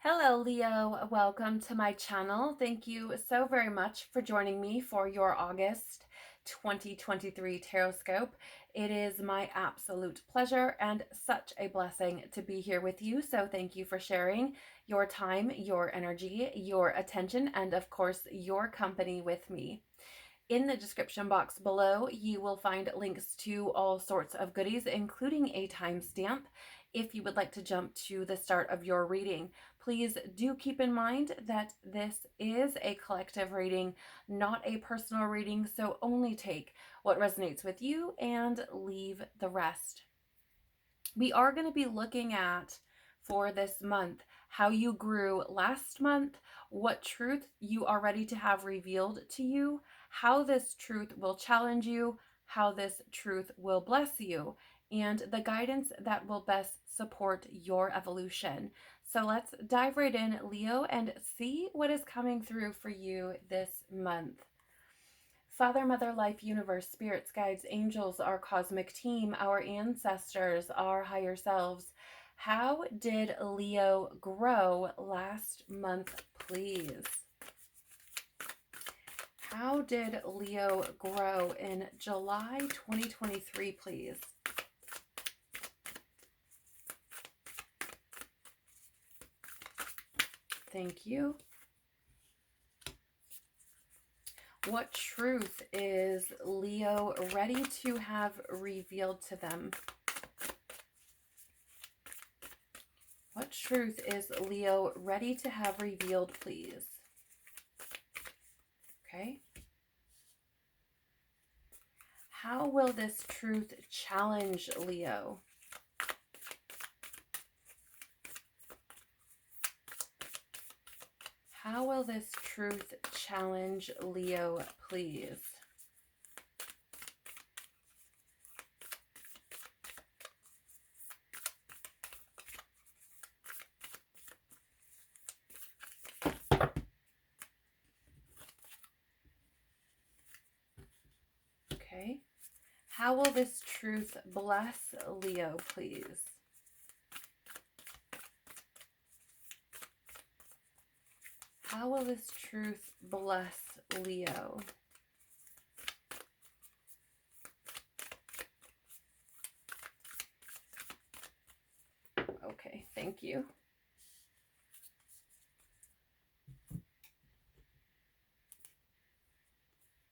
Hello, Leo. Welcome to my channel. Thank you so very much for joining me for your August 2023 Tarotscope. It is my absolute pleasure and such a blessing to be here with you. So thank you for sharing your time, your energy, your attention, and of course, your company with me. In the description box below, you will find links to all sorts of goodies, including a timestamp if you would like to jump to the start of your reading. Please do keep in mind that this is a collective reading, not a personal reading, so only take what resonates with you and leave the rest. We are going to be looking at, for this month, how you grew last month, what truth you are ready to have revealed to you, how this truth will challenge you, how this truth will bless you, and the guidance that will best support your evolution. So let's dive right in, Leo, and see what is coming through for you this month. Father, Mother, Life, Universe, Spirits, Guides, Angels, our cosmic team, our ancestors, our higher selves. How did Leo grow last month, please? How did Leo grow in July 2023, please? Thank you. What truth is Leo ready to have revealed to them? What truth is Leo ready to have revealed, please? Okay. How will this truth challenge Leo? How will this truth challenge Leo, please? Okay. How will this truth bless Leo, please? How will this truth bless Leo? Okay, thank you.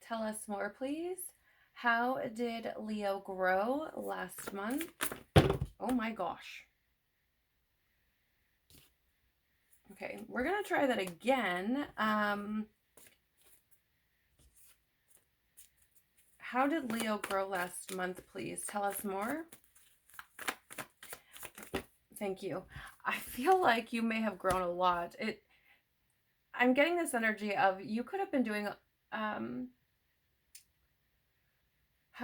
Tell us more, please. How did Leo grow last month? Oh my gosh. Okay, we're going to try that again. How did Leo grow last month, please? Tell us more. Thank you. I feel like you may have grown a lot. I'm getting this energy of you could have been doing, how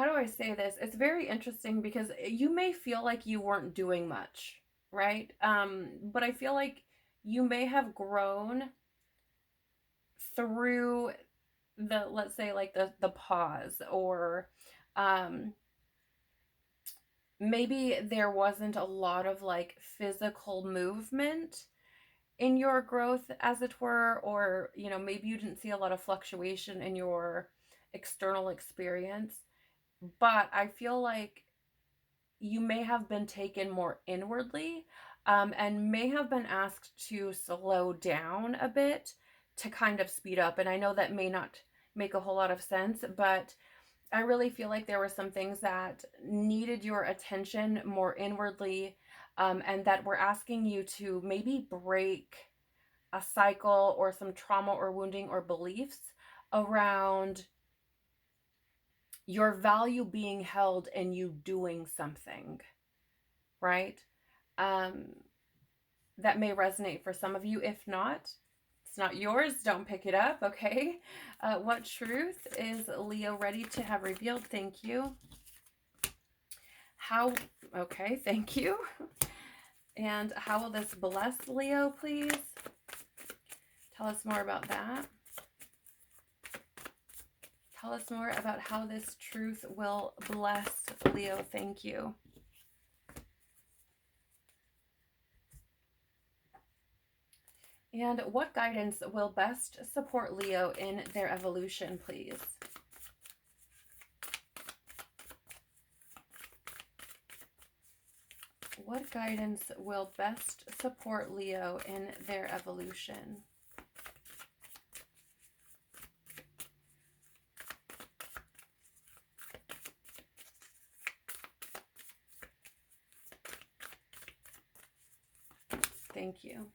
do I say this? It's very interesting because you may feel like you weren't doing much, right? But I feel like you may have grown through the, let's say, like the pause, or maybe there wasn't a lot of like physical movement in your growth, as it were, or maybe you didn't see a lot of fluctuation in your external experience. But I feel like you may have been taken more inwardly, and may have been asked to slow down a bit to kind of speed up. And I know that may not make a whole lot of sense, but I really feel like there were some things that needed your attention more inwardly, and that were asking you to maybe break a cycle or some trauma or wounding or beliefs around your value being held in you doing something, right? That may resonate for some of you. If not, it's not yours. Don't pick it up, okay? What truth is Leo ready to have revealed? Thank you. Okay, thank you. And how will this bless Leo, please? Tell us more about that. Tell us more about how this truth will bless Leo. Thank you. And what guidance will best support Leo in their evolution, please? What guidance will best support Leo in their evolution? Thank you.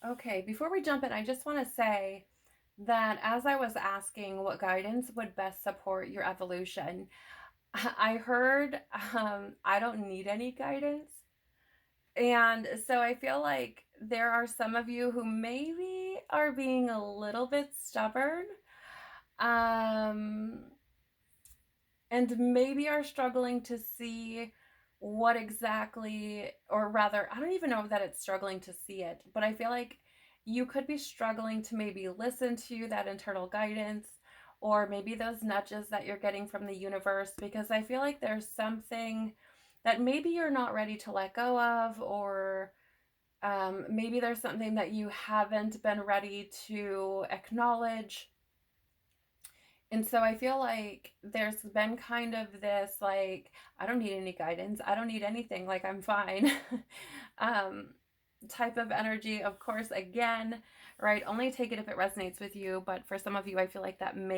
Okay, before we jump in, I just want to say that as I was asking what guidance would best support your evolution, I heard, I don't need any guidance. And so I feel like there are some of you who maybe are being a little bit stubborn, um, and maybe are struggling to see what exactly, or rather, I don't even know that it's struggling to see it, but I feel like you could be struggling to maybe listen to that internal guidance, or maybe those nudges that you're getting from the universe, because I feel like there's something that maybe you're not ready to let go of, or maybe there's something that you haven't been ready to acknowledge. And so I feel like there's been kind of this, like, I don't need any guidance. I don't need anything. Like, I'm fine. um, type of energy. Of course, again, right? Only take it if it resonates with you. But for some of you, I feel like um,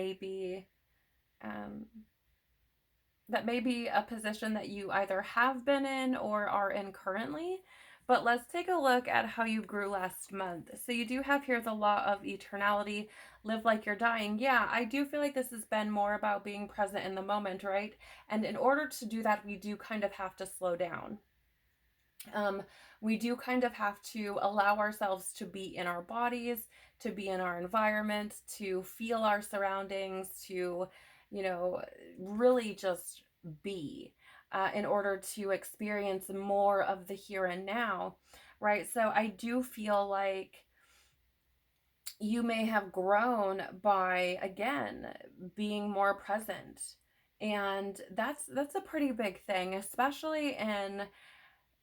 that may be a position that you either have been in or are in currently. But let's take a look at how you grew last month. So you do have here the law of eternality, live like you're dying. Yeah, I do feel like this has been more about being present in the moment, right? And in order to do that, we do kind of have to slow down. We do kind of have to allow ourselves to be in our bodies, to be in our environment, to feel our surroundings, to, really just be, in order to experience more of the here and now, right? So I do feel like you may have grown by, again, being more present. And that's a pretty big thing, especially in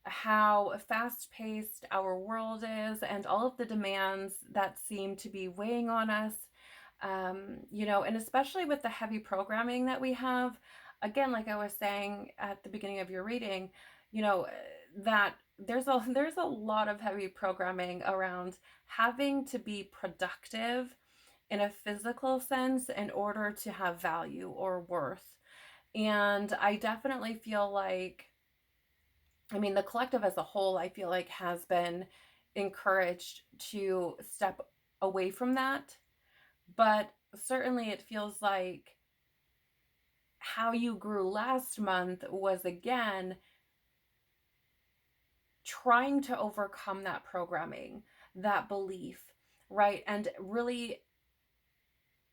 how fast paced our world is and all of the demands that seem to be weighing on us. And especially with the heavy programming that we have. Again, like I was saying at the beginning of your reading, that there's a lot of heavy programming around having to be productive in a physical sense in order to have value or worth. And I definitely feel like, the collective as a whole, I feel like, has been encouraged to step away from that. But certainly it feels like how you grew last month was, again, trying to overcome that programming, that belief, right? And really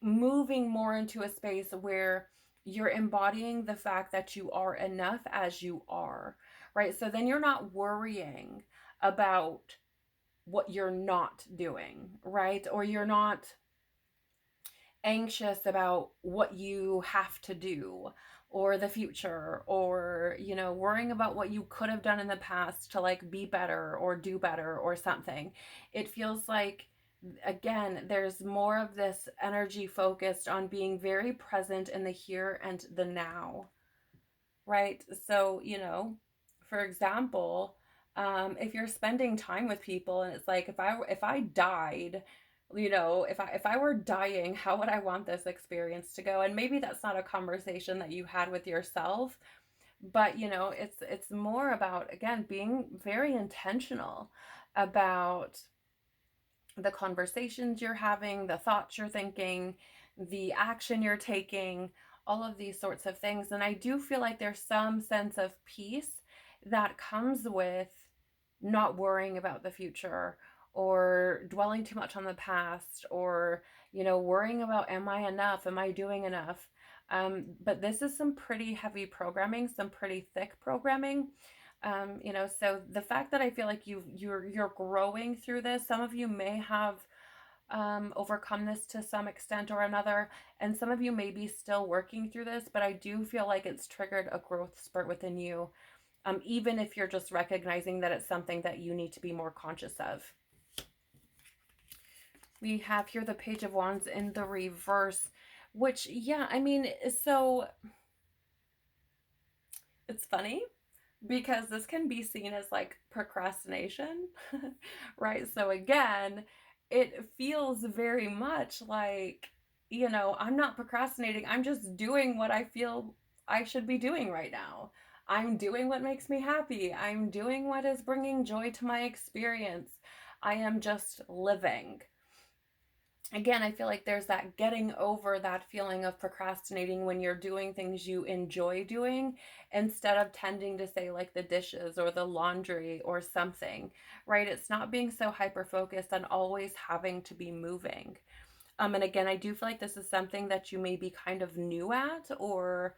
moving more into a space where you're embodying the fact that you are enough as you are, right? So then you're not worrying about what you're not doing, right? Or you're not anxious about what you have to do or the future, or worrying about what you could have done in the past to, like, be better or do better or something. It feels like, again, there's more of this energy focused on being very present in the here and the now, right? So, for example, if you're spending time with people and it's like, if I died, if I were dying, how would I want this experience to go? And maybe that's not a conversation that you had with yourself, but it's more about, again, being very intentional about the conversations you're having, the thoughts you're thinking, the action you're taking, all of these sorts of things. And I do feel like there's some sense of peace that comes with not worrying about the future, or dwelling too much on the past, or worrying about, am I enough, am I doing enough? But this is some pretty heavy programming, some pretty thick programming. So the fact that I feel like you're growing through this, some of you may have overcome this to some extent or another, and some of you may be still working through this, but I do feel like it's triggered a growth spurt within you. even if you're just recognizing that it's something that you need to be more conscious of. We have here the Page of Wands in the reverse, which, yeah, I mean, so it's funny because this can be seen as like procrastination, right? So again, it feels very much like, I'm not procrastinating. I'm just doing what I feel I should be doing right now. I'm doing what makes me happy. I'm doing what is bringing joy to my experience. I am just living. Again, I feel like there's that getting over that feeling of procrastinating when you're doing things you enjoy doing instead of tending to say like the dishes or the laundry or something, right? It's not being so hyper focused on always having to be moving. And again, I do feel like this is something that you may be kind of new at, or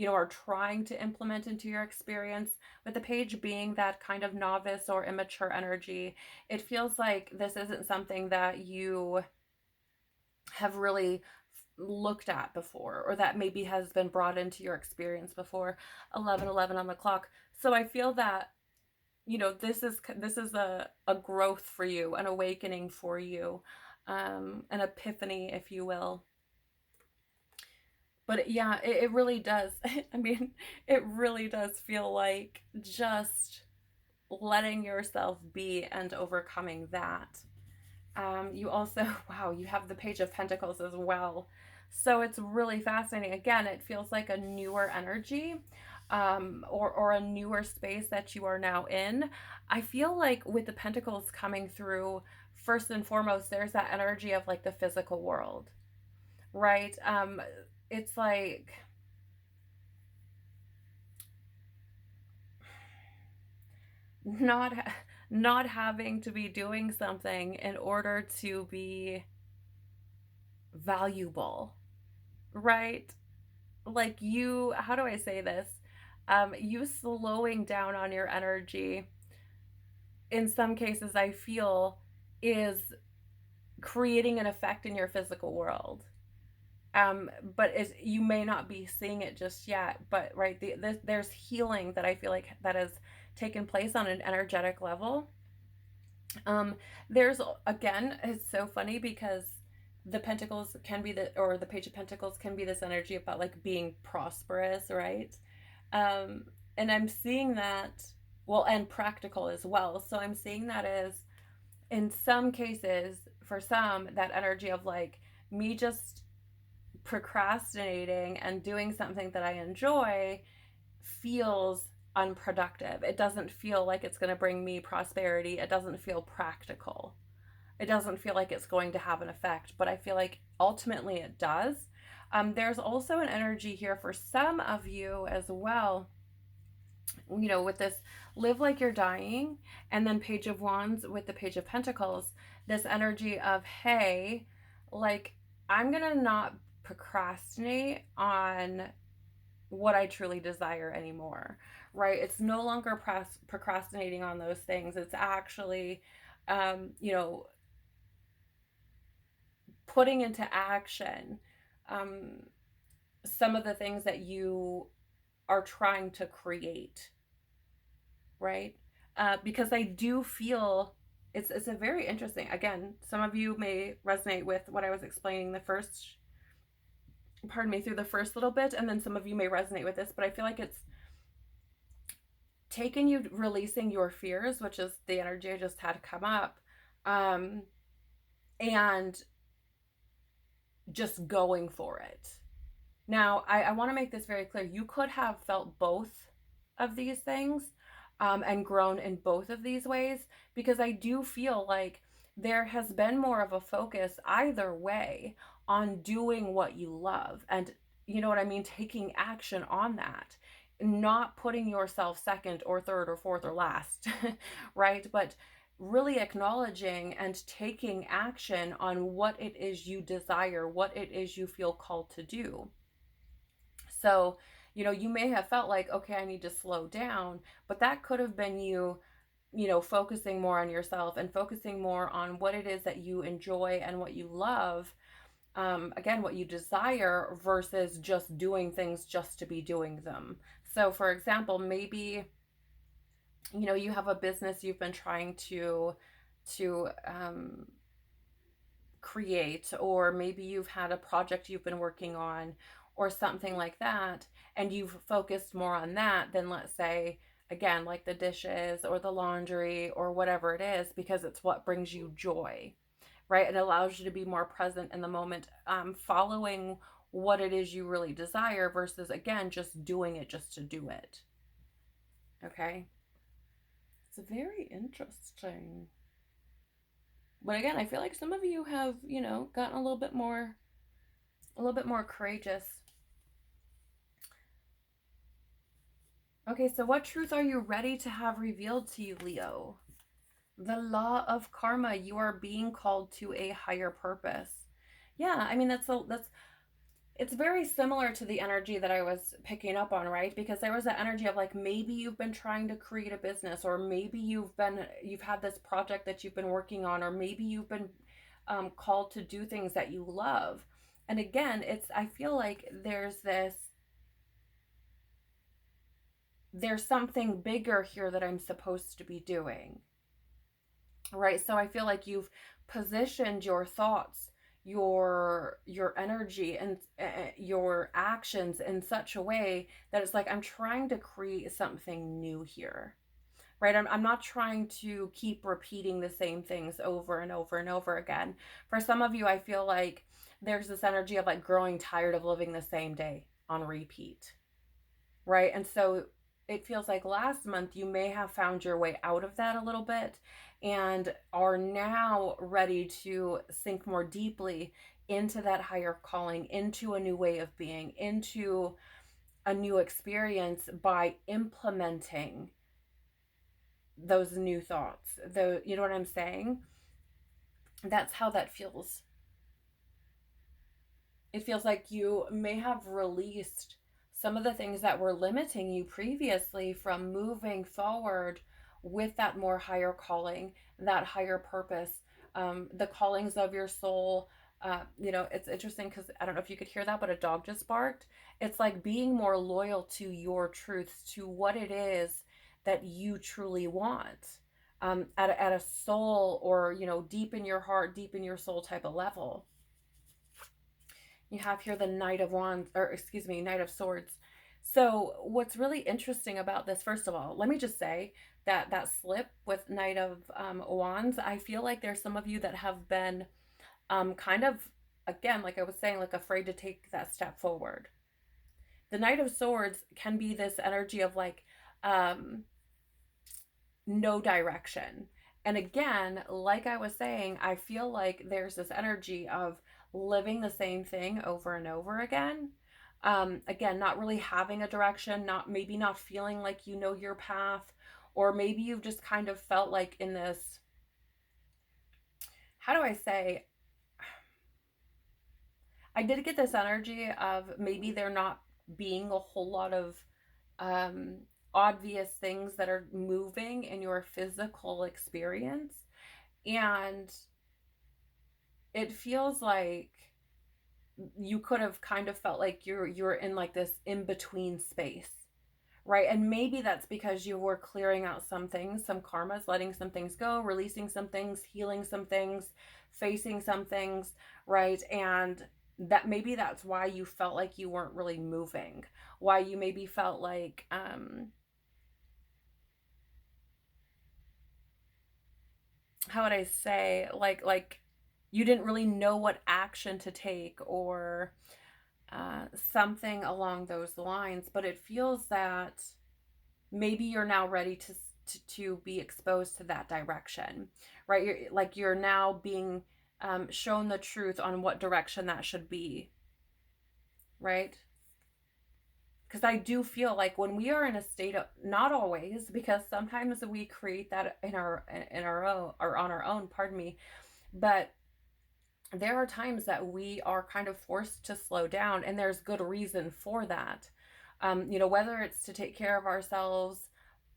are trying to implement into your experience. With the page being that kind of novice or immature energy, it feels like this isn't something that you have really looked at before, or that maybe has been brought into your experience before. 11:11 on the clock. So I feel that this is a growth for you, an awakening for you, an epiphany, if you will. But yeah, it really does. I mean, it really does feel like just letting yourself be and overcoming that. You also, wow, you have the Page of Pentacles as well. So it's really fascinating. Again, it feels like a newer energy, or a newer space that you are now in. I feel like with the Pentacles coming through, first and foremost, there's that energy of like the physical world, right? It's like not not having to be doing something in order to be valuable, right? Like, you, how do I say this? You slowing down on your energy in some cases, I feel, is creating an effect in your physical world. But is you may not be seeing it just yet, but right, there's healing that I feel like that has taken place on an energetic level. Um, there's, again, it's so funny because the Pentacles can be or the Page of Pentacles can be this energy about like being prosperous, right? Um, and I'm seeing that, well, and practical as well. So I'm seeing that as, in some cases, for some, that energy of like me just procrastinating and doing something that I enjoy feels unproductive. It doesn't feel like it's going to bring me prosperity. It doesn't feel practical. It doesn't feel like it's going to have an effect, but I feel like ultimately it does. There's also an energy here for some of you as well, with this live like you're dying, and then Page of Wands with the Page of Pentacles, this energy of, hey, like, I'm gonna not procrastinate on what I truly desire anymore, right? It's no longer procrastinating on those things. It's actually, you know, putting into action um, some of the things that you are trying to create, right? Because I do feel it's a very interesting. Again, some of you may resonate with what I was explaining the first, pardon me, through the first little bit, and then some of you may resonate with this. But I feel like it's taken you releasing your fears, which is the energy I just had come up, and just going for it. Now, I want to make this very clear. You could have felt both of these things, and grown in both of these ways, because I do feel like there has been more of a focus either way on doing what you love. And you know what I mean? Taking action on that, not putting yourself second or third or fourth or last, right? But really acknowledging and taking action on what it is you desire, what it is you feel called to do. So, you may have felt like, okay, I need to slow down, but that could have been you, focusing more on yourself and focusing more on what it is that you enjoy and what you love. Again, what you desire versus just doing things just to be doing them. So, for example, maybe you know, you have a business you've been trying to create, or maybe you've had a project you've been working on or something like that, and you've focused more on that than, let's say, again, like the dishes or the laundry or whatever it is, because it's what brings you joy, right? It allows you to be more present in the moment, following what it is you really desire versus, again, just doing it just to do it. Okay. It's very interesting. But again, I feel like some of you have, you know, gotten a little bit more courageous. Okay, so what truth are you ready to have revealed to you, Leo? The law of karma. You are being called to a higher purpose. Yeah, I mean that's it's very similar to the energy that I was picking up on, right? Because there was that energy of like, maybe you've been trying to create a business, or maybe you've had this project that you've been working on, or maybe you've been called to do things that you love. And again, I feel like there's something bigger here that I'm supposed to be doing, right? So I feel like you've positioned your thoughts, your energy, and your actions in such a way that it's like, I'm trying to create something new here, right? I'm not trying to keep repeating the same things over and over and over again. For some of you, I feel like there's this energy of like growing tired of living the same day on repeat, right? And so it feels like last month you may have found your way out of that a little bit and are now ready to sink more deeply into that higher calling, into a new way of being, into a new experience by implementing those new thoughts. Though, you know what I'm saying? That's how that feels. It feels like you may have released some of the things that were limiting you previously from moving forward with that more higher calling, that higher purpose, the callings of your soul. You know, it's interesting because I don't know if you could hear that, but a dog just barked. It's like being more loyal to your truths, to what it is that you truly want, at a soul, or, you know, deep in your heart, deep in your soul type of level. You have here the Knight of Wands, or excuse me, Knight of Swords. So what's really interesting about this, first of all, let me just say that that slip with Knight of Wands, I feel like there's some of you that have been kind of, again, like I was saying, like afraid to take that step forward. The Knight of Swords can be this energy of like, um, no direction. And again, like I was saying, I feel like there's this energy of living the same thing over and over again. Again, not really having a direction, not feeling like you know your path, or maybe you've just kind of felt like in this, how do I say, I did get this energy of maybe there not being a whole lot of um, obvious things that are moving in your physical experience. And it feels like you could have kind of felt like you're in like this in between space, right? And maybe that's because you were clearing out some things, some karmas, letting some things go, releasing some things, healing some things, facing some things, right? And that maybe that's why you felt like you weren't really moving, why you maybe felt like how would I say, like you didn't really know what action to take, or something along those lines. But it feels that maybe you're now ready to be exposed to that direction, right? You're now being shown the truth on what direction that should be, right? Because I do feel like when we are in a state of, not always, because sometimes we create that in our own, or on our own, pardon me, but there are times that we are kind of forced to slow down, and there's good reason for that. You know, whether it's to take care of ourselves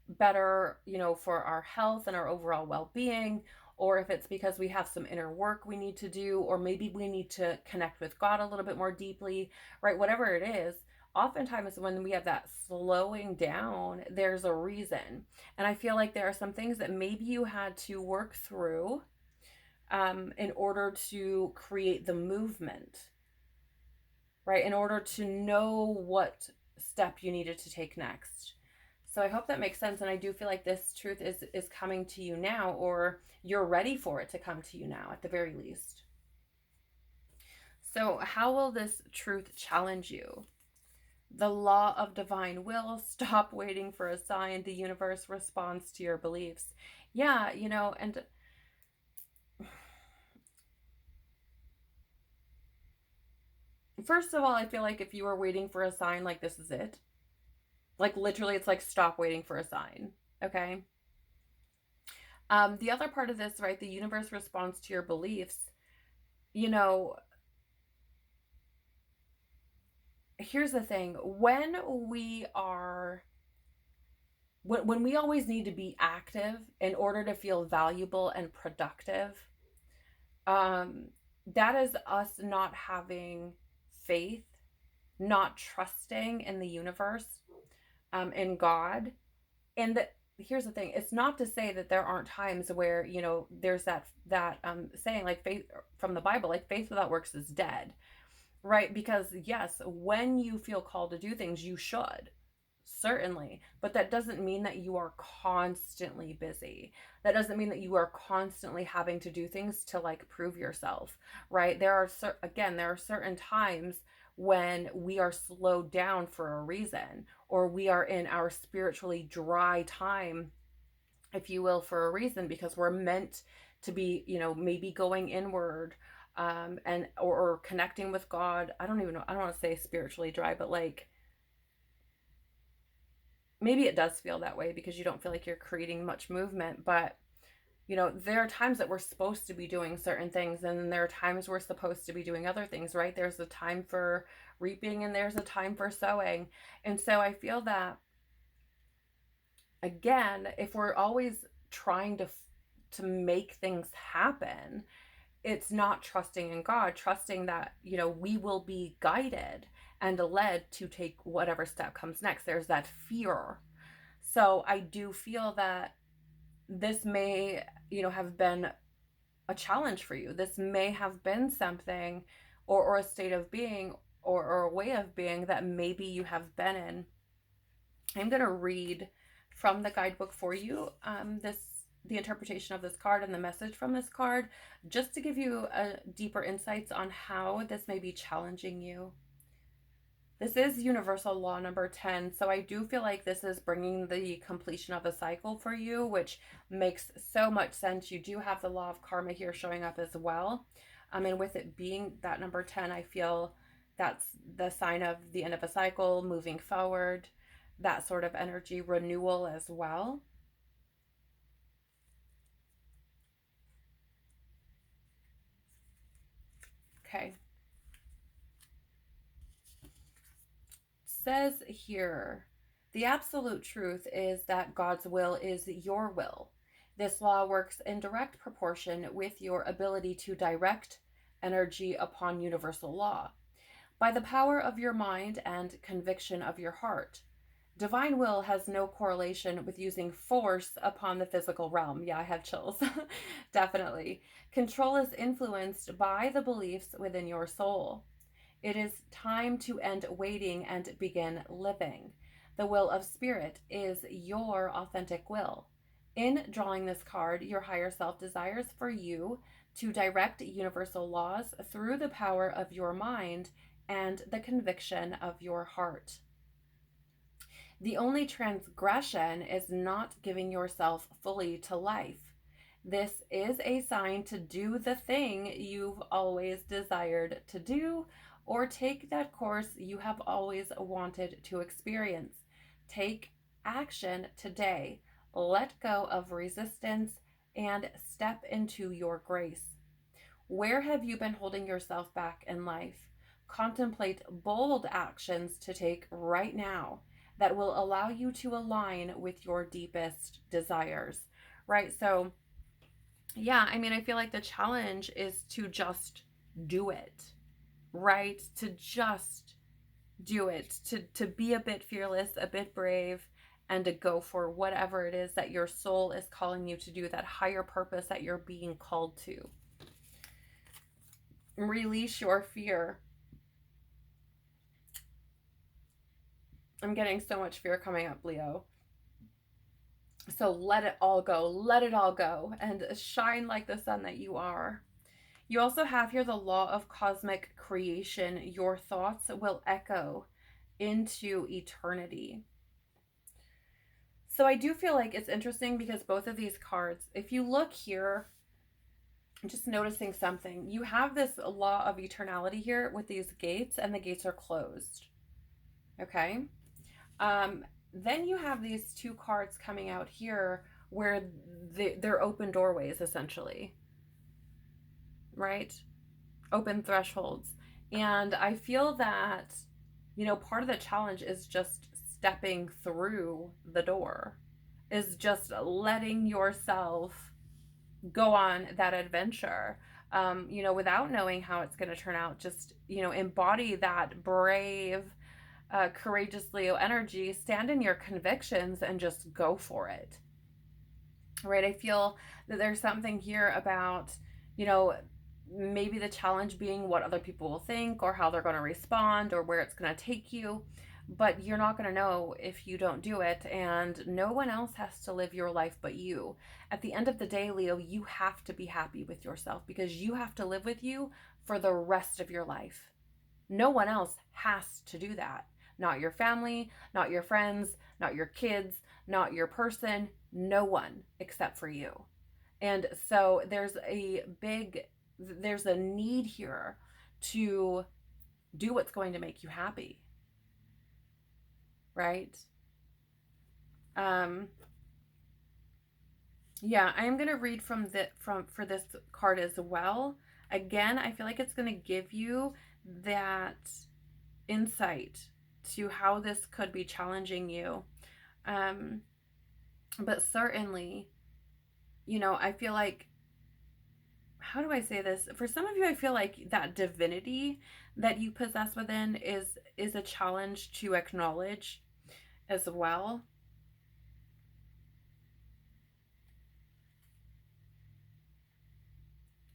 better, you know, for our health and our overall well-being, or if it's because we have some inner work we need to do, or maybe we need to connect with God a little bit more deeply, right? Whatever it is, oftentimes when we have that slowing down, there's a reason. And I feel like there are some things that maybe you had to work through in order to create the movement, right? In order to know what step you needed to take next. So I hope that makes sense. And I do feel like this truth is coming to you now, or you're ready for it to come to you now at the very least. So how will this truth challenge you? The law of divine will. Stop waiting for a sign. The universe responds to your beliefs. Yeah, and first of all, I feel like if you are waiting for a sign, like, this is it. Like, literally, it's like, stop waiting for a sign. Okay. The other part of this, right? The universe responds to your beliefs. You know, here's the thing. When we always need to be active in order to feel valuable and productive, um, that is us not having faith, not trusting in the universe, in God. And here's the thing, it's not to say that there aren't times where, there's that saying, like, faith from the Bible, like, faith without works is dead, right? Because yes, when you feel called to do things, you should, certainly, but that doesn't mean that you are constantly busy. That doesn't mean that you are constantly having to do things to, like, prove yourself, right? There are certain times when we are slowed down for a reason, or we are in our spiritually dry time, if you will, for a reason, because we're meant to be, maybe going inward, and or connecting with God. I don't even know, I don't want to say spiritually dry, but, like, maybe it does feel that way because you don't feel like you're creating much movement. But there are times that we're supposed to be doing certain things, and then there are times we're supposed to be doing other things, right? There's a time for reaping and there's a time for sowing. And so I feel that, again, if we're always trying to make things happen, it's not trusting in God, trusting that, we will be guided and led to take whatever step comes next. There's that fear. So I do feel that this may, have been a challenge for you. This may have been something, or a state of being, or a way of being that maybe you have been in. I'm going to read from the guidebook for you, the interpretation of this card and the message from this card, just to give you deeper insights on how this may be challenging you. This is universal law number 10, so I do feel like this is bringing the completion of a cycle for you, which makes so much sense. You do have the law of karma here showing up as well. And with it being that number 10, I feel that's the sign of the end of a cycle, moving forward, that sort of energy, renewal as well. Okay. Says here, the absolute truth is that God's will is your will. This law works in direct proportion with your ability to direct energy upon universal law. By the power of your mind and conviction of your heart, divine will has no correlation with using force upon the physical realm. Yeah, I have chills. Definitely. Control is influenced by the beliefs within your soul. It is time to end waiting and begin living. The will of spirit is your authentic will. In drawing this card, your higher self desires for you to direct universal laws through the power of your mind and the conviction of your heart. The only transgression is not giving yourself fully to life. This is a sign to do the thing you've always desired to do, or take that course you have always wanted to experience. Take action today. Let go of resistance and step into your grace. Where have you been holding yourself back in life? Contemplate bold actions to take right now that will allow you to align with your deepest desires, right? So, yeah, I feel like the challenge is to just do it, right? To just do it, to be a bit fearless, a bit brave, and to go for whatever it is that your soul is calling you to do, that higher purpose that you're being called to. Release your fear. I'm getting so much fear coming up, Leo. So let it all go. Let it all go and shine like the sun that you are. You also have here the law of cosmic creation. Your thoughts will echo into eternity. So I do feel like it's interesting because both of these cards, if you look here, I'm just noticing something. You have this law of eternality here with these gates, and the gates are closed. Okay. Then you have these two cards coming out here where they're open doorways, essentially, right? Open thresholds. And I feel that, part of the challenge is just stepping through the door, is just letting yourself go on that adventure, without knowing how it's going to turn out. Just, embody that brave, courageous Leo energy, stand in your convictions and just go for it. Right? I feel that there's something here about, maybe the challenge being what other people will think or how they're going to respond or where it's going to take you. But you're not going to know if you don't do it, and no one else has to live your life but you. At the end of the day, Leo, you have to be happy with yourself because you have to live with you for the rest of your life. No one else has to do that. Not your family, not your friends, not your kids, not your person, no one except for you. And so there's a need here to do what's going to make you happy. Right? Yeah, I am going to read for this card as well. Again, I feel like it's going to give you that insight to how this could be challenging you. But certainly, I feel like, how do I say this? For some of you, I feel like that divinity that you possess within is a challenge to acknowledge as well.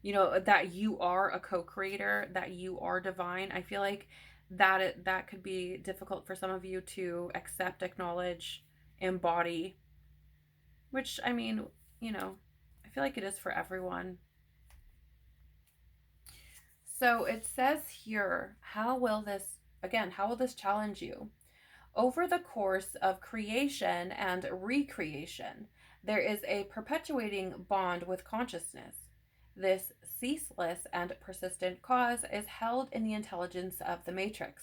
That you are a co-creator, that you are divine. I feel like that could be difficult for some of you to accept, acknowledge, embody, which, I mean, I feel like it is for everyone. So it says here, how will this challenge you? Over the course of creation and recreation, there is a perpetuating bond with consciousness. This ceaseless and persistent cause is held in the intelligence of the matrix.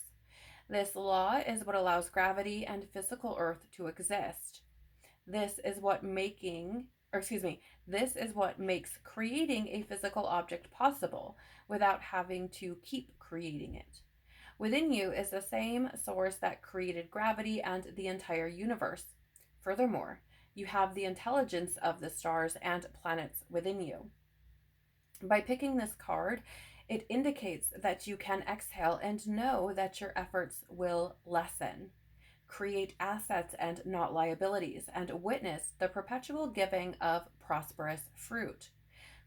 This law is what allows gravity and physical Earth to exist. This is what makes creating a physical object possible without having to keep creating it. Within you is the same source that created gravity and the entire universe. Furthermore, you have the intelligence of the stars and planets within you. By picking this card, it indicates that you can exhale and know that your efforts will lessen. Create assets and not liabilities, and witness the perpetual giving of prosperous fruit.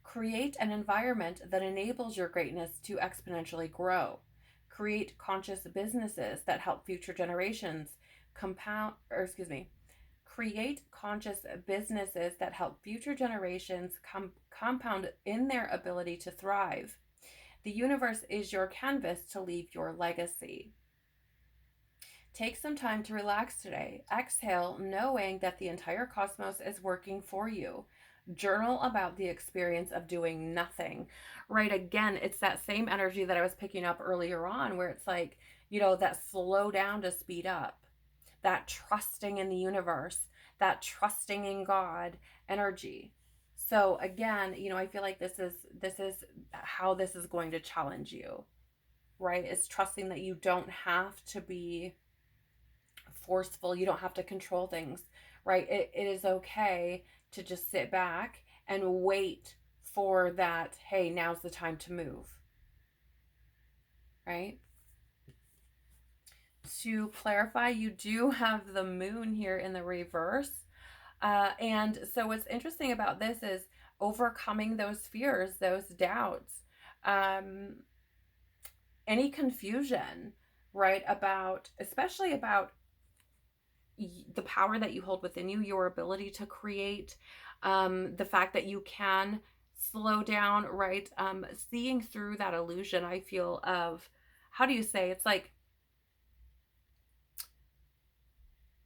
Create an environment that enables your greatness to exponentially grow. Create conscious businesses that help future generations create conscious businesses that help future generations compound in their ability to thrive. The universe is your canvas to leave your legacy. Take some time to relax today. Exhale, knowing that the entire cosmos is working for you. Journal about the experience of doing nothing. Right? Again, it's that same energy that I was picking up earlier on, where it's like, that slow down to speed up, that trusting in the universe, that trusting in God energy. So again, I feel like this is how this is going to challenge you, right? It's trusting that you don't have to be forceful, you don't have to control things, right? It is okay to just sit back and wait for that, hey, now's the time to move, right? to clarify, you do have the moon here in the reverse. And so what's interesting about this is overcoming those fears, those doubts, um, any confusion, right? About, especially about the power that you hold within you, your ability to create, the fact that you can slow down, right? Seeing through that illusion, I feel, of, how do you say, it's like,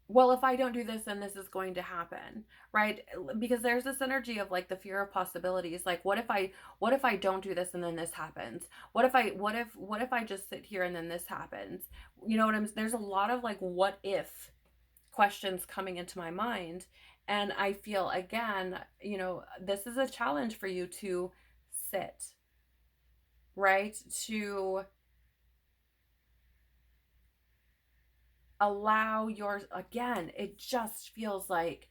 well, if I don't do this, then this is going to happen, right? Because there's this energy of like the fear of possibilities. Like, what if I don't do this and then this happens? What if I just sit here and then this happens? You know what there's a lot of like, what if questions coming into my mind. And I feel, again, this is a challenge for you to sit, right? To allow again, it just feels like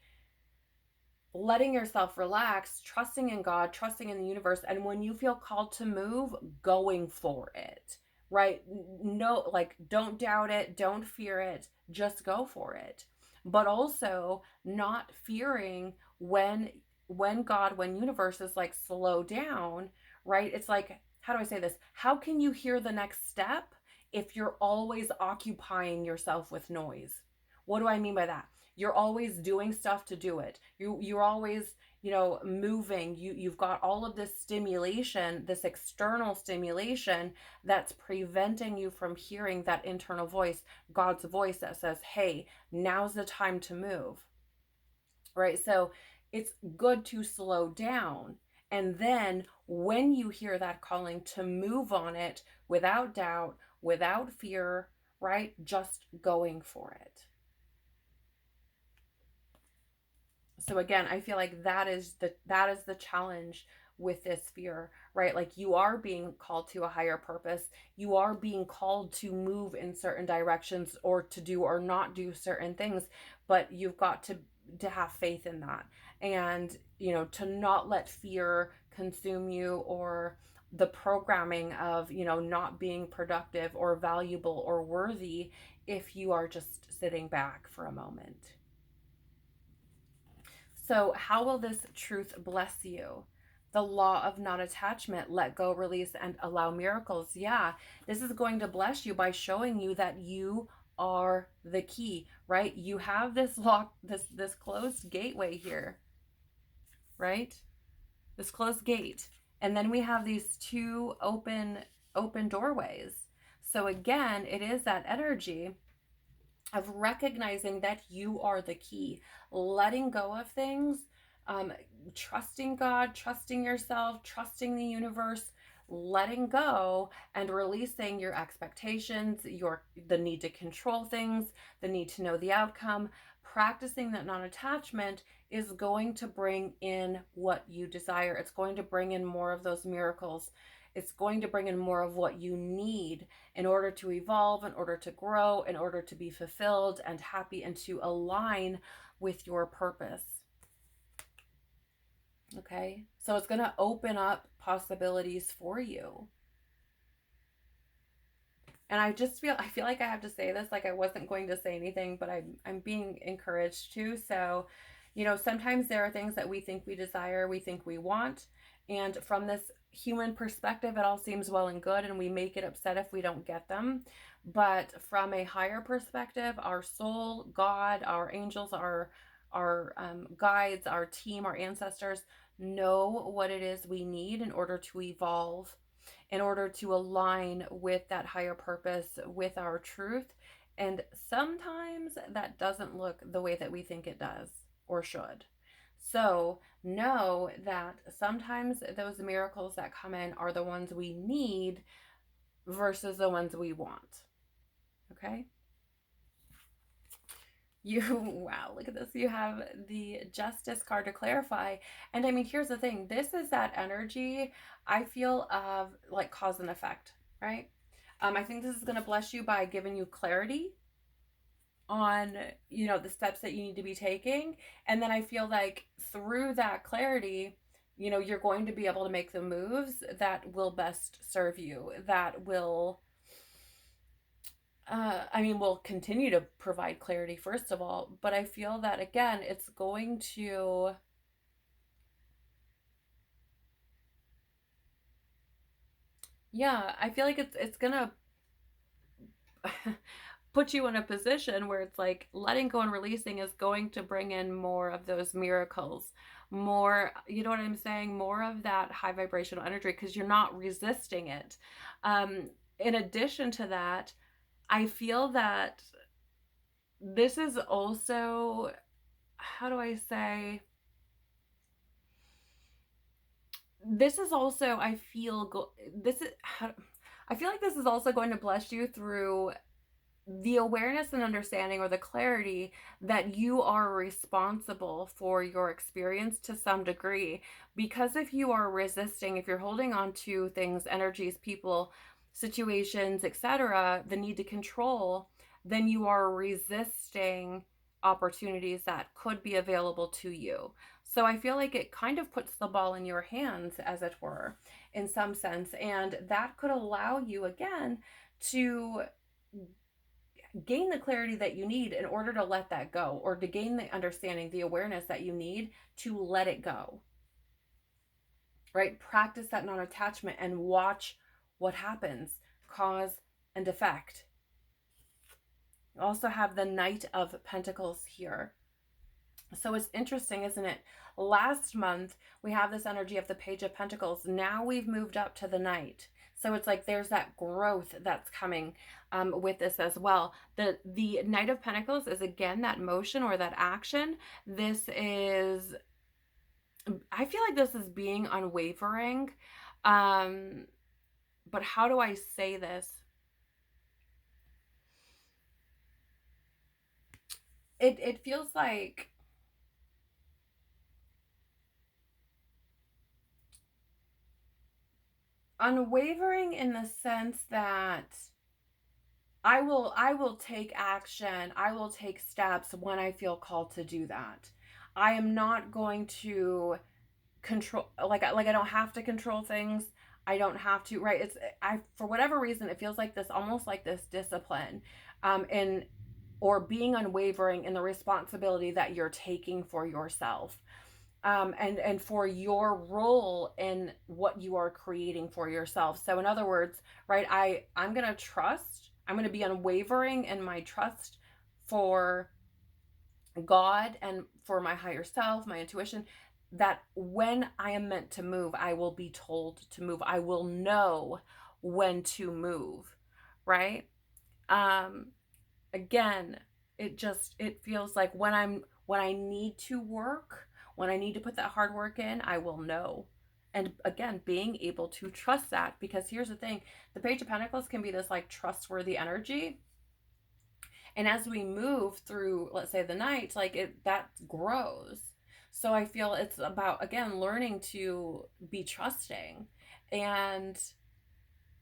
letting yourself relax, trusting in God, trusting in the universe. And when you feel called to move, going for it, right? No, like, don't doubt it, don't fear it, just go for it. But also not fearing when universe is like, slow down, right? It's like, how do I say this? How can you hear the next step if you're always occupying yourself with noise? What do I mean by that? You're always doing stuff to do it. You're always, moving. You've got all of this stimulation, this external stimulation, that's preventing you from hearing that internal voice, God's voice, that says, hey, now's the time to move, right? So it's good to slow down, and then when you hear that calling, to move on it without doubt, without fear, right? Just going for it. So again, I feel like that is the challenge with this fear, right? Like, you are being called to a higher purpose. You are being called to move in certain directions, or to do or not do certain things, but you've got to have faith in that. And, to not let fear consume you, or the programming of, not being productive or valuable or worthy, if you are just sitting back for a moment. So, how will this truth bless you? The law of non attachment, let go, release, and allow miracles. Yeah, this is going to bless you by showing you that you are the key, right? You have this lock, this closed gateway here, right? This closed gate. And then we have these two open doorways. So again, it is that energy of recognizing that you are the key, letting go of things, um, trusting God, trusting yourself, trusting the universe, letting go and releasing your expectations, the need to control things, the need to know the outcome. Practicing that non-attachment is going to bring in what you desire. It's going to bring in more of those miracles. It's going to bring in more of what you need in order to evolve, in order to grow, in order to be fulfilled and happy, and to align with your purpose. Okay? So it's going to open up possibilities for you. And I feel like I have to say this, like I wasn't going to say anything, but I'm being encouraged to. So, sometimes there are things that we think we desire, we think we want, and from this human perspective, it all seems well and good, and we may get upset if we don't get them. But from a higher perspective, our soul, God, our angels, our guides, our team, our ancestors know what it is we need in order to evolve, in order to align with that higher purpose, with our truth. And sometimes that doesn't look the way that we think it does or should. So know that sometimes those miracles that come in are the ones we need versus the ones we want. Okay? Wow, look at this. You have the Justice card to clarify. And I mean, here's the thing. This is that energy, I feel, of like cause and effect, right? I think this is going to bless you by giving you clarity on, the steps that you need to be taking. And then I feel like through that clarity, you're going to be able to make the moves that will best serve you, that will I mean, we'll continue to provide clarity, first of all, but I feel that, again, it's going to, yeah, I feel like it's gonna put you in a position where it's like letting go and releasing is going to bring in more of those miracles, more, you know what I'm saying, more of that high vibrational energy because you're not resisting it. In addition to that, I feel that this is also, how do I say, this is also, I feel this is how, I feel like this is also going to bless you through the awareness and understanding, or the clarity that you are responsible for your experience to some degree. Because if you are resisting, if you're holding on to things, energies, people, situations, etc., the need to control, then you are resisting opportunities that could be available to you. So I feel like it kind of puts the ball in your hands, as it were, in some sense, and that could allow you again to gain the clarity that you need in order to let that go, or to gain the understanding, the awareness that you need to let it go, right? Practice that non-attachment and watch what happens, cause and effect. You also have the Knight of Pentacles here. So it's interesting, isn't it? Last month, we have this energy of the Page of Pentacles. Now we've moved up to the Knight. So it's like there's that growth that's coming with this as well. The Knight of Pentacles is, again, that motion or that action. This is, I feel like this is being unwavering. But how do I say this? It feels like unwavering in the sense that I will take action. I will take steps when I feel called to do that. I am not going to control, like I don't have to control things. I don't have to, right? It's, I, for whatever reason, it feels like this, almost like this discipline, in, or being unwavering in the responsibility that you're taking for yourself, and for your role in what you are creating for yourself. So in other words, right, I'm going to trust, I'm going to be unwavering in my trust for God and for my higher self, my intuition, that when I am meant to move, I will be told to move. I will know when to move, right? Um Again, it feels like when I need to work, when I need to put that hard work in, I will know. And again, being able to trust that, because here's the thing, the Page of Pentacles can be this like trustworthy energy, and as we move through, let's say, the night, like it, that grows. So I feel it's about, again, learning to be trusting and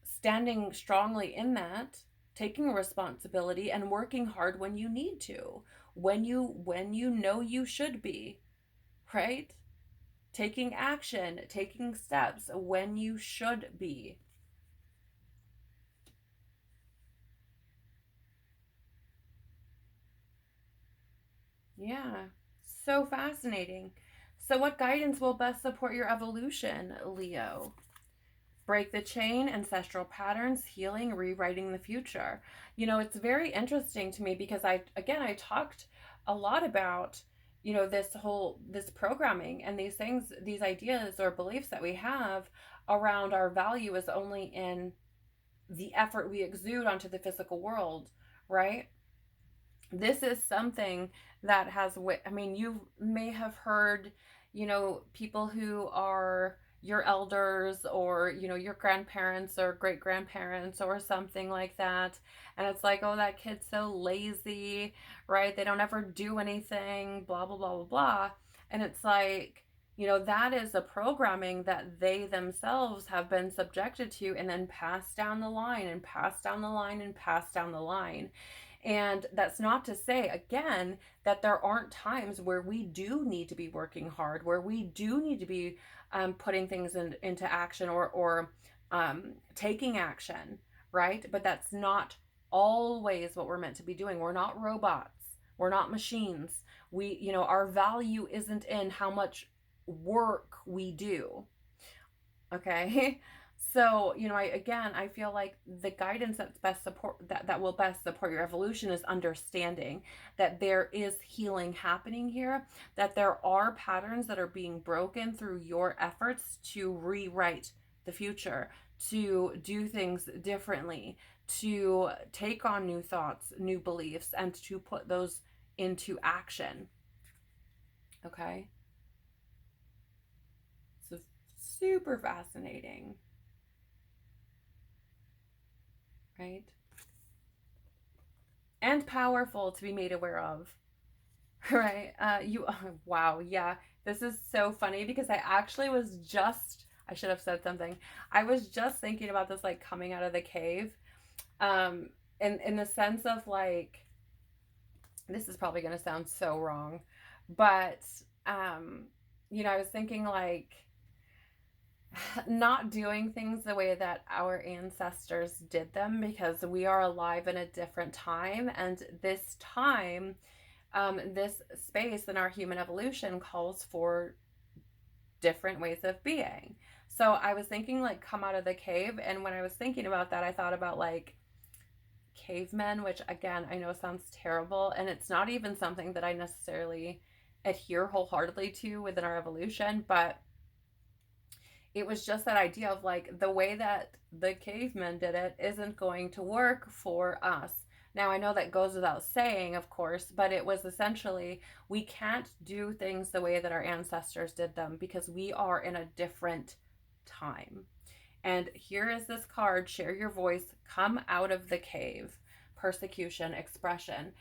standing strongly in that, taking responsibility and working hard when you need to, when you know you should be, right? Taking action, taking steps when you should be. Yeah. So fascinating. So what guidance will best support your evolution, Leo? Break the chain, ancestral patterns, healing, rewriting the future. You know, it's very interesting to me because I talked a lot about, you know, this programming and these things, these ideas or beliefs that we have around our value is only in the effort we exude onto the physical world, right? This is something that has, I mean, you may have heard, you know, people who are your elders, or, you know, your grandparents or great grandparents or something like that, and it's like, oh, that kid's so lazy, right? They don't ever do anything, blah blah blah blah blah. And it's like, you know, that is a programming that they themselves have been subjected to, and then passed down the line and passed down the line and passed down the line. And that's not to say, again, that there aren't times where we do need to be working hard, where we do need to be putting things into action, or taking action, right? But that's not always what we're meant to be doing. We're not robots. We're not machines. Our value isn't in how much work we do. Okay. So, I feel like the guidance that will best support your evolution is understanding that there is healing happening here, that there are patterns that are being broken through your efforts to rewrite the future, to do things differently, to take on new thoughts, new beliefs, and to put those into action. Okay. So super fascinating, right? And powerful to be made aware of. Right. Wow. Yeah. This is so funny because I should have said something. I was just thinking about this, like coming out of the cave. Um, in the sense of like, this is probably going to sound so wrong, but, um, I was thinking like, not doing things the way that our ancestors did them, because we are alive in a different time, and this time, this space in our human evolution calls for different ways of being. So I was thinking like come out of the cave, and when I was thinking about that, I thought about like cavemen, which again I know sounds terrible, and it's not even something that I necessarily adhere wholeheartedly to within our evolution, but it was just that idea of like the way that the cavemen did it isn't going to work for us. Now, I know that goes without saying, of course, but it was essentially we can't do things the way that our ancestors did them because we are in a different time. And here is this card: share your voice, come out of the cave, persecution, expression.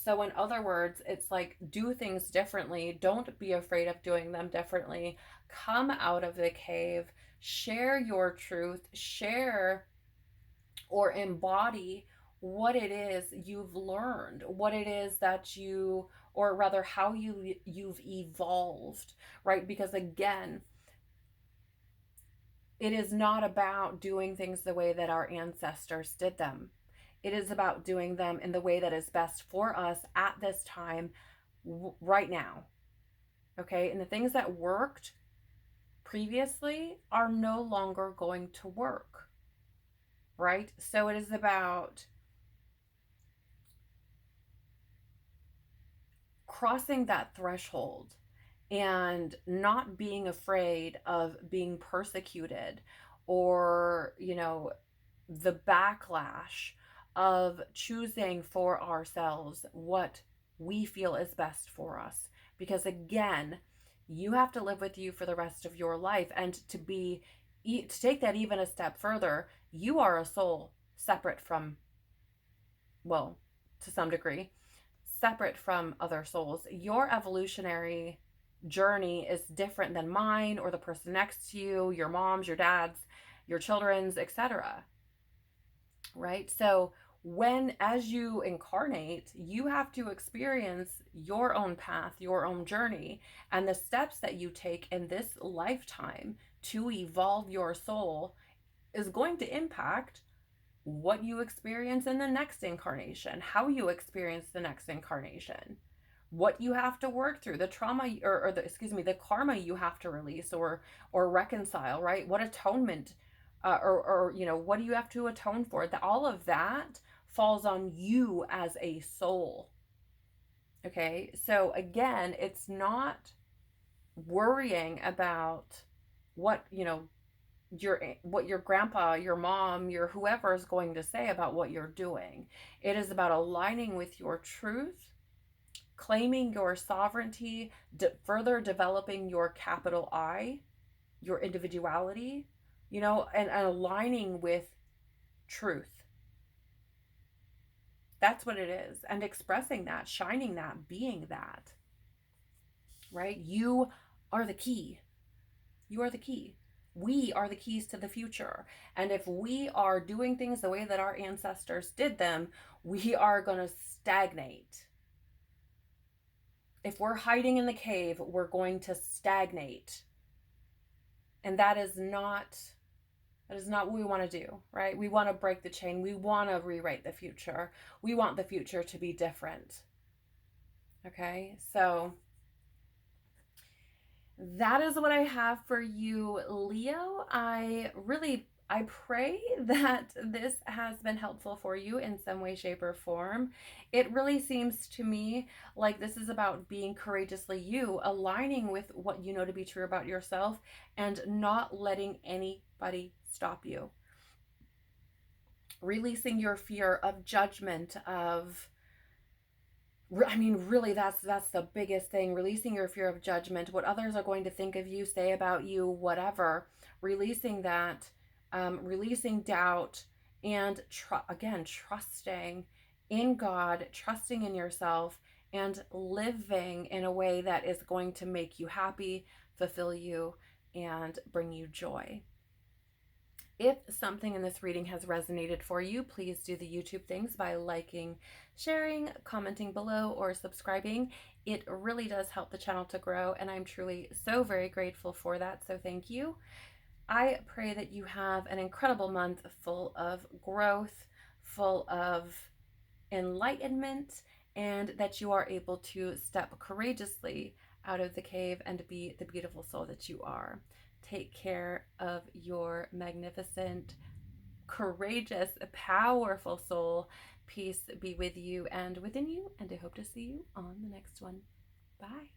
So, in other words, it's like do things differently. Don't be afraid of doing them differently. Come out of the cave, share your truth, share or embody what it is you've learned, what it is that you, or rather, how you've evolved, right? Because again, it is not about doing things the way that our ancestors did them. It is about doing them in the way that is best for us at this time, right now. Okay. And the things that worked previously are no longer going to work. Right. So it is about crossing that threshold and not being afraid of being persecuted, or, the backlash of choosing for ourselves what we feel is best for us. Because again, you have to live with you for the rest of your life. And to take that even a step further, you are a soul separate from, well, to some degree, separate from other souls. Your evolutionary journey is different than mine or the person next to you, your mom's, your dad's, your children's, etc. Right? So as you incarnate, you have to experience your own path, your own journey, and the steps that you take in this lifetime to evolve your soul is going to impact what you experience in the next incarnation, how you experience the next incarnation, what you have to work through, the trauma, the karma you have to release or reconcile, right? What atonement, what do you have to atone for? All of that falls on you as a soul. Okay, so again, it's not worrying about what your grandpa, your mom, your whoever is going to say about what you're doing. It is about aligning with your truth, claiming your sovereignty, further developing your capital I, your individuality, and aligning with truth. That's what it is. And expressing that, shining that, being that, right? You are the key. You are the key. We are the keys to the future. And if we are doing things the way that our ancestors did them, we are going to stagnate. If we're hiding in the cave, we're going to stagnate. And that's not That is not what we want to do, right? We want to break the chain. We want to rewrite the future. We want the future to be different. Okay, so that is what I have for you, Leo. I pray that this has been helpful for you in some way, shape, or form. It really seems to me like this is about being courageously you, aligning with what you know to be true about yourself, and not letting anybody stop you. Releasing your fear of judgment, of really, that's the biggest thing. Releasing your fear of judgment, what others are going to think of you, say about you, whatever. Releasing that, releasing doubt, and again, trusting in God, trusting in yourself, and living in a way that is going to make you happy, fulfill you, and bring you joy. If something in this reading has resonated for you, please do the YouTube things by liking, sharing, commenting below, or subscribing. It really does help the channel to grow, and I'm truly so very grateful for that, so thank you. I pray that you have an incredible month full of growth, full of enlightenment, and that you are able to step courageously out of the cave and be the beautiful soul that you are. Take care of your magnificent, courageous, powerful soul. Peace be with you and within you, and I hope to see you on the next one. Bye.